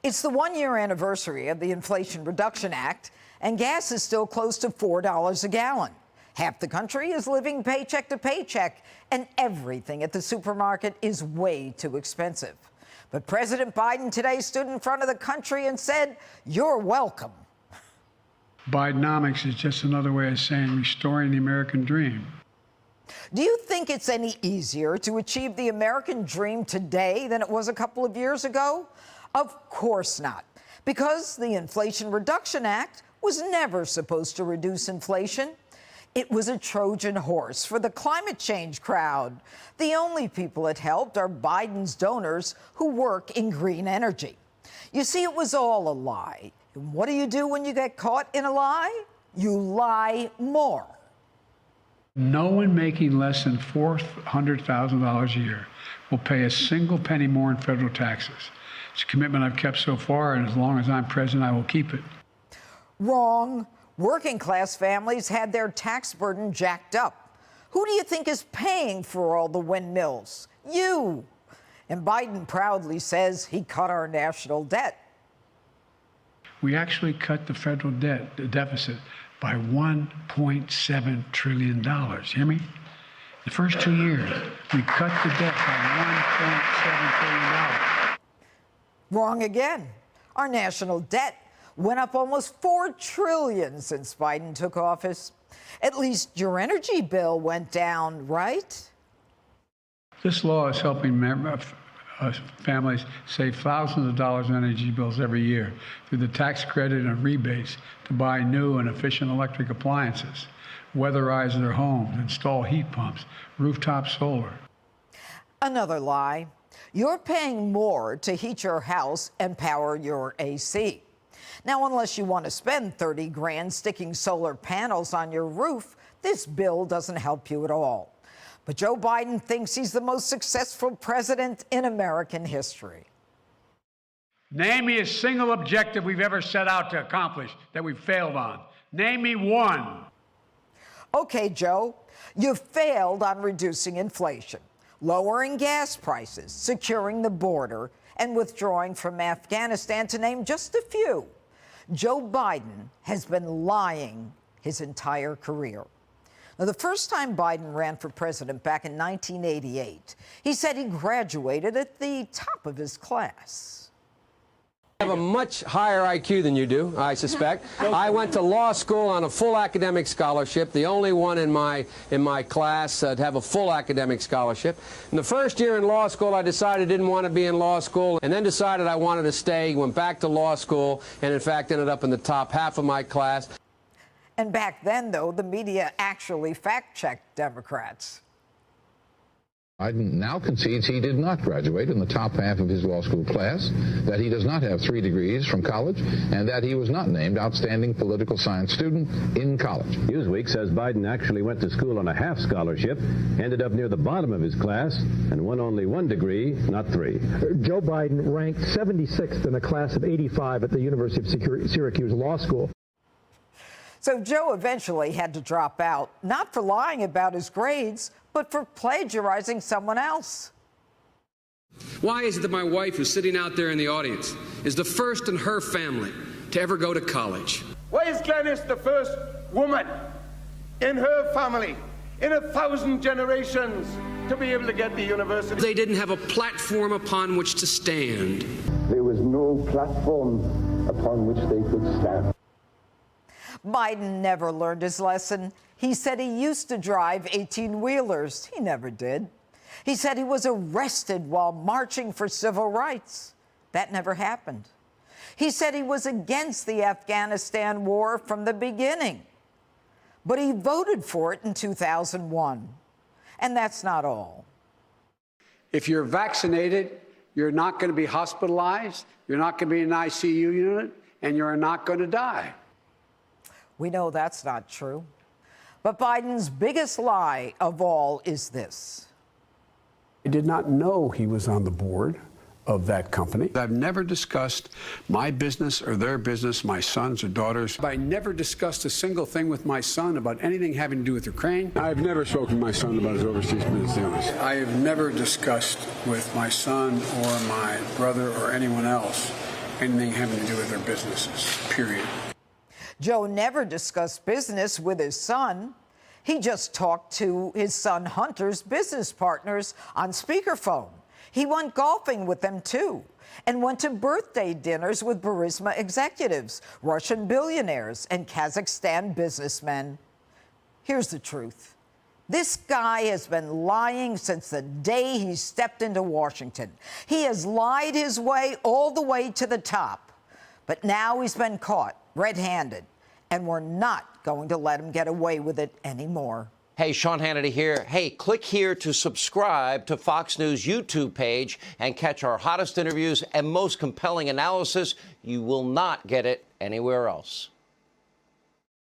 It's the one-year anniversary of the Inflation Reduction Act, and gas is still close to $4 a gallon. Half the country is living paycheck to paycheck, and everything at the supermarket is way too expensive. But President Biden today stood in front of the country and said, "You're welcome." Bidenomics is just another way of saying restoring the American dream. Do you think it's any easier to achieve the American dream today than it was a couple of years ago? Of course not, because the Inflation Reduction Act was never supposed to reduce inflation. It was a Trojan horse for the climate change crowd. The only people it helped are Biden's donors who work in green energy. You see, it was all a lie. And what do you do when you get caught in a lie? You lie more. No one making less than $400,000 a year will pay a single penny more in federal taxes. It's a commitment I've kept so far, and as long as I'm president, I will keep it. Wrong. Working class families had their tax burden jacked up. Who do you think is paying for all the windmills? You. And Biden proudly says he cut our national debt. We actually cut the federal debt, the deficit, by $1.7 trillion. You hear me? The first 2 years, we cut the debt by $1.7 trillion. Wrong again. Our national debt went up almost $4 trillion since Biden took office. At least your energy bill went down, right? This law is helping families save thousands of dollars in energy bills every year through the tax credit and rebates to buy new and efficient electric appliances, weatherize their homes, install heat pumps, rooftop solar. Another lie. You're paying more to heat your house and power your AC. Now, unless you want to spend 30 grand sticking solar panels on your roof, this bill doesn't help you at all. But Joe Biden thinks he's the most successful president in American history. Name me a single objective we've ever set out to accomplish that we've failed on. Name me one. Okay, Joe, you failed on reducing inflation, lowering gas prices, securing the border, and withdrawing from Afghanistan, to name just a few. Joe Biden has been lying his entire career. Now, the first time Biden ran for president back in 1988, he said he graduated at the top of his class. I have a much higher IQ than you do, I suspect. I went to law school on a full academic scholarship, the only one in my class to have a full academic scholarship. In the first year in law school, I decided I didn't want to be in law school, and then decided I wanted to stay, went back to law school, and in fact ended up in the top half of my class. And back then, though, the media actually fact-checked Democrats. Biden now concedes he did not graduate in the top half of his law school class, that he does not have 3 degrees from college, and that he was not named outstanding political science student in college. Newsweek says Biden actually went to school on a half scholarship, ended up near the bottom of his class, and won only 1 degree, not 3. Joe Biden ranked 76th in a class of 85 at the University of Syracuse Law School. So Joe eventually had to drop out, not for lying about his grades, but for plagiarizing someone else. Why is it that my wife, who's sitting out there in the audience, is the first in her family to ever go to college? Why is Glenys the first woman in her family in 1,000 generations to be able to get the university? They didn't have a platform upon which to stand. There was no platform upon which they could stand. Biden never learned his lesson. He said he used to drive 18-wheelers. He never did. He said he was arrested while marching for civil rights. That never happened. He said he was against the Afghanistan war from the beginning. But he voted for it in 2001. And that's not all. If you're vaccinated, you're not going to be hospitalized, you're not going to be in an ICU unit, and you're not going to die. We know that's not true. But Biden's biggest lie of all is this. I did not know he was on the board of that company. I've never discussed my business or their business, my sons or daughters. I never discussed a single thing with my son about anything having to do with Ukraine. I've never spoken to my son about his overseas business dealings. I have never discussed with my son or my brother or anyone else anything having to do with their businesses, period. Joe never discussed business with his son. He just talked to his son Hunter's business partners on speakerphone. He went golfing with them, too, and went to birthday dinners with Burisma executives, Russian billionaires, and Kazakhstan businessmen. Here's the truth. This guy has been lying since the day he stepped into Washington. He has lied his way all the way to the top. But now he's been caught red-handed, and we're not going to let him get away with it anymore. Hey, Sean Hannity here. Hey, click here to subscribe to Fox News YouTube page and catch our hottest interviews and most compelling analysis. You will not get it anywhere else.